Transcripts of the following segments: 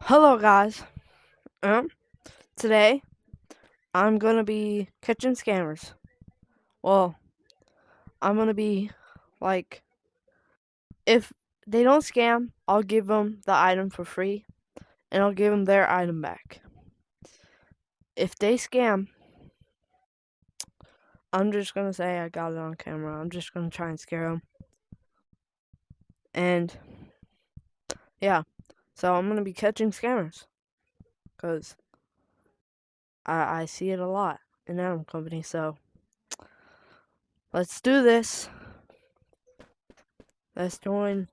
Hello, guys. Um, Today I'm gonna be catching scammers. Well, I'm gonna be like, if they don't scam, I'll give them the item for free, and I'll give them their item back. If they scam, I'm just gonna say I got it on camera. I'm just gonna try and scare them, and yeah. So I'm gonna be catching scammers, cause I see it a lot in Adam Company. So let's do this. Let's join.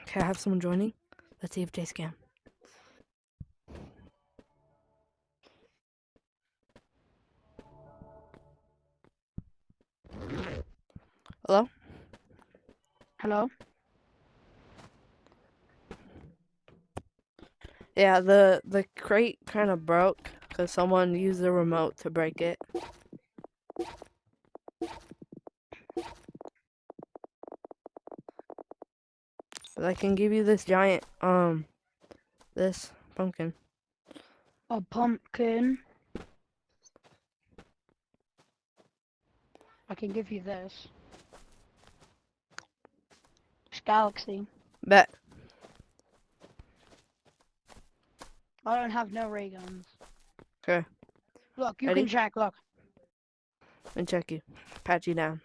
Okay, I have someone joining. Let's see if they scam. Hello? Hello? Yeah, the crate kind of broke because someone used the remote to break it. But I can give you this giant, this pumpkin. A pumpkin. I can give you this. It's Galaxy. Bet. I don't have no ray guns. Okay, Look, you ready? can check, look. And check you. Pat you down.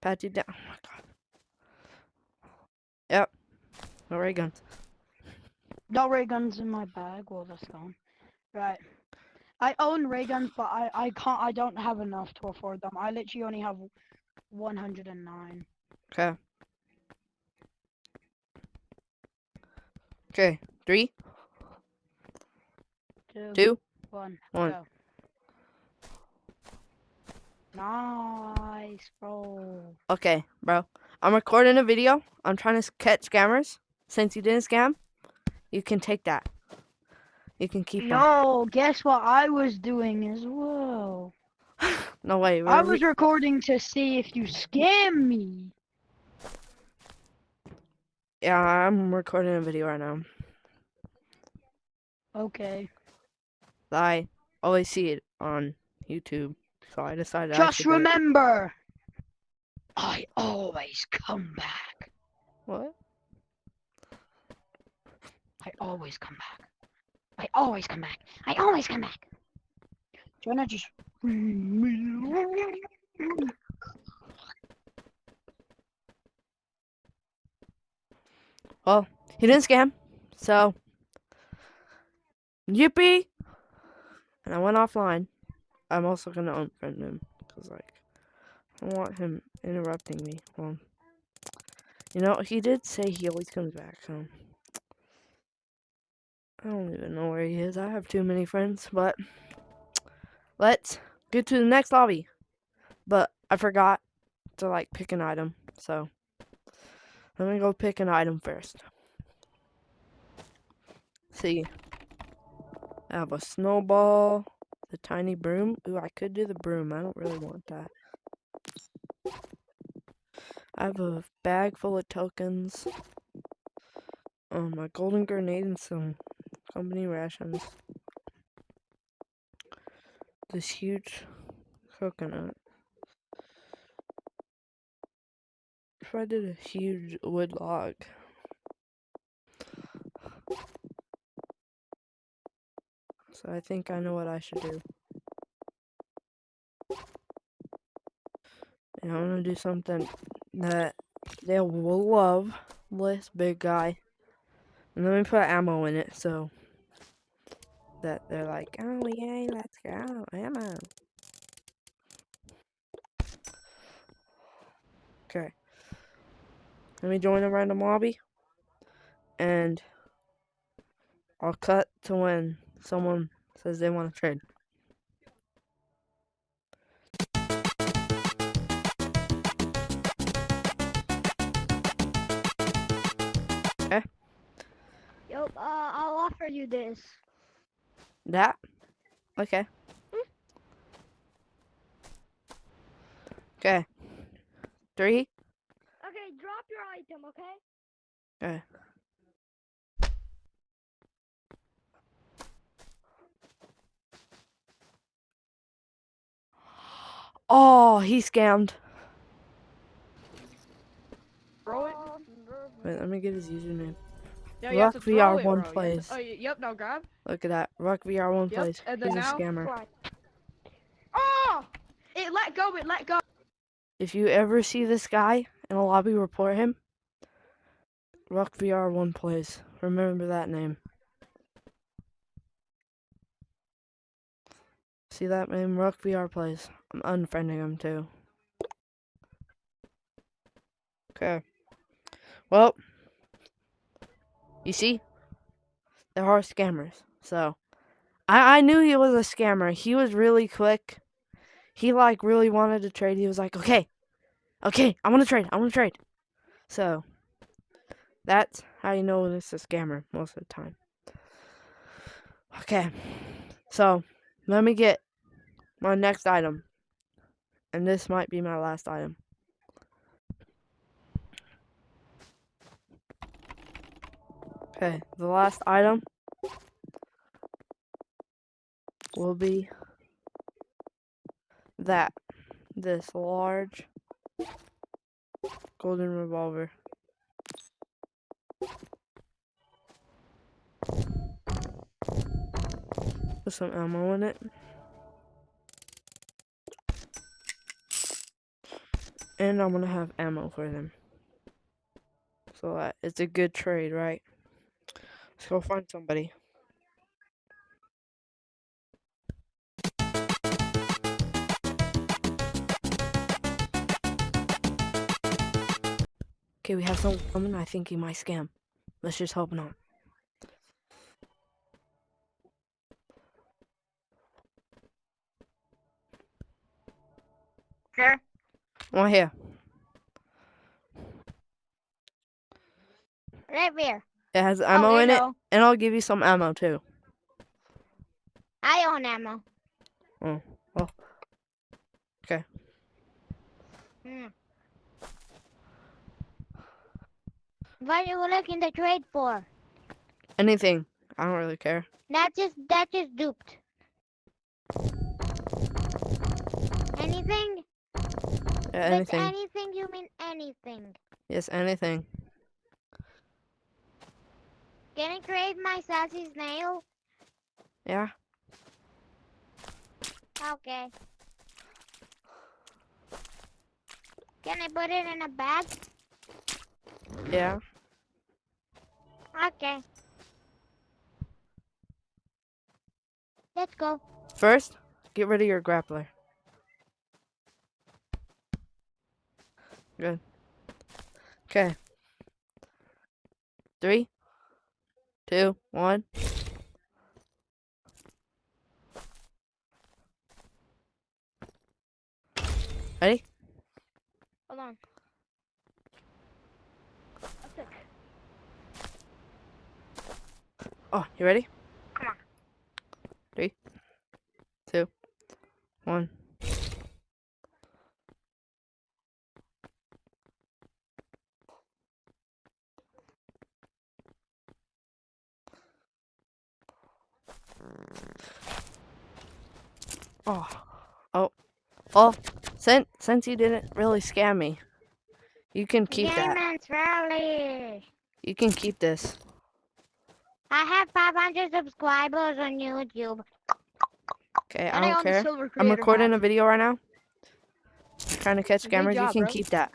Pat you down. Oh my god. Yep. No ray guns. No ray guns in my bag. Well, that's gone. Right. I own ray guns, but I don't have enough to afford them. I literally only have 109. Okay. Okay. 3, 2, 2, 1, 1. go. Nice, bro. Okay, bro. I'm recording a video. I'm trying to catch scammers. Since you didn't scam, you can take that. You can keep them. Yo, guess what I was doing as well? No way. I was recording to see if you scam me. Yeah, I'm recording a video right now. Okay. I always see it on YouTube, so I decided I Just should do it. remember, I always come back. What? I always come back. I always come back. I always come back. Do you wanna just... Well, he didn't scam, so yippee! And I went offline. I'm also gonna unfriend him, cause like, I don't want him interrupting me. Well, you know, he did say he always comes back, so I don't even know where he is. I have too many friends, but let's get to the next lobby. But I forgot to like pick an item, so let me go pick an item first. See, I have a snowball, the tiny broom. Ooh, I could do the broom. I don't really want that. I have a bag full of tokens. A golden grenade and some company rations. This huge coconut. If I did a huge wood log. So I think I know what I should do. And I'm gonna do something that they will love. This big guy. And let me put ammo in it so that they're like, oh yay, let's go, ammo. Okay. Let me join a random lobby. And I'll cut to when someone says they want to trade. Okay. Yup, I'll offer you this. That? Okay. Okay. 3. Okay, drop your item, okay? Okay. Oh, he scammed. Throw it. Wait, let me get his username. Yeah, you have to Rock throw VR it, one bro. plays. Yep, now grab. Look at that. Rock VR one Yep, plays. and then He's a now scammer. What? Oh! It let go, it let go. If you ever see this guy in a lobby, report him. Rock VR one plays. Remember that name. See that name? Rock VR plays. I'm unfriending him too. Okay. Well, you see, there are scammers. So, I knew he was a scammer. He was really quick. He like really wanted to trade. He was like, okay, I want to trade. So, that's how you know it's a scammer most of the time. Okay, so let me get my next item. And this might be my last item. Okay, the last item will be this large golden revolver. Put some ammo in it. And I'm gonna have ammo for them. So that it's a good trade, right? Let's go find somebody. Okay, we have someone coming. I think he might scam. Let's just hope not. Sure. Right here. Right here. It has ammo in it, hello. and I'll give you some ammo too. I own ammo. Oh, well. Okay. Hmm. What are you looking to trade for? Anything. I don't really care. That just duped. Anything? Yeah, With anything. anything you mean anything. Yes, anything. Can I trade my sassy snail? Yeah. Okay. Can I put it in a bag? Yeah. Okay. Let's go. First, get rid of your grappler. Good. Okay. 3, 2, 1. Ready? Hold on. Oh, you ready? Come on. 3, 2, 1. Oh. Oh. Well, since you didn't really scam me, you can keep that. Gamer's Rally. You can keep this. I have 500 subscribers on YouTube. Okay, I And I don't own the care. silver I'm creator recording hat. a video right now. Trying to catch Good scammers. You job, can bro. keep that.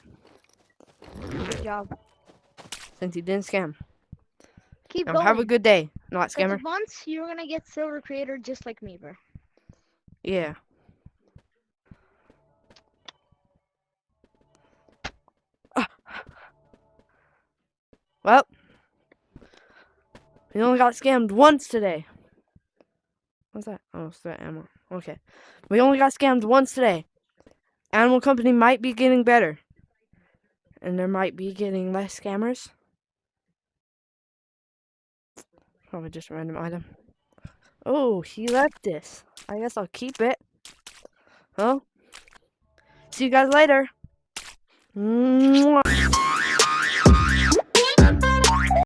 Good job. Since you didn't scam. Keep Now going. have a good day, not 'Cause scammer. once you're gonna get silver creator just like me, bro. Yeah. Well, we only got scammed once today. What's that? Oh, it's that ammo. Okay. We only got scammed once today. Animal Company might be getting better. And there might be getting less scammers. Probably just a random item. Oh, he left this. I guess I'll keep it. Well, see you guys later.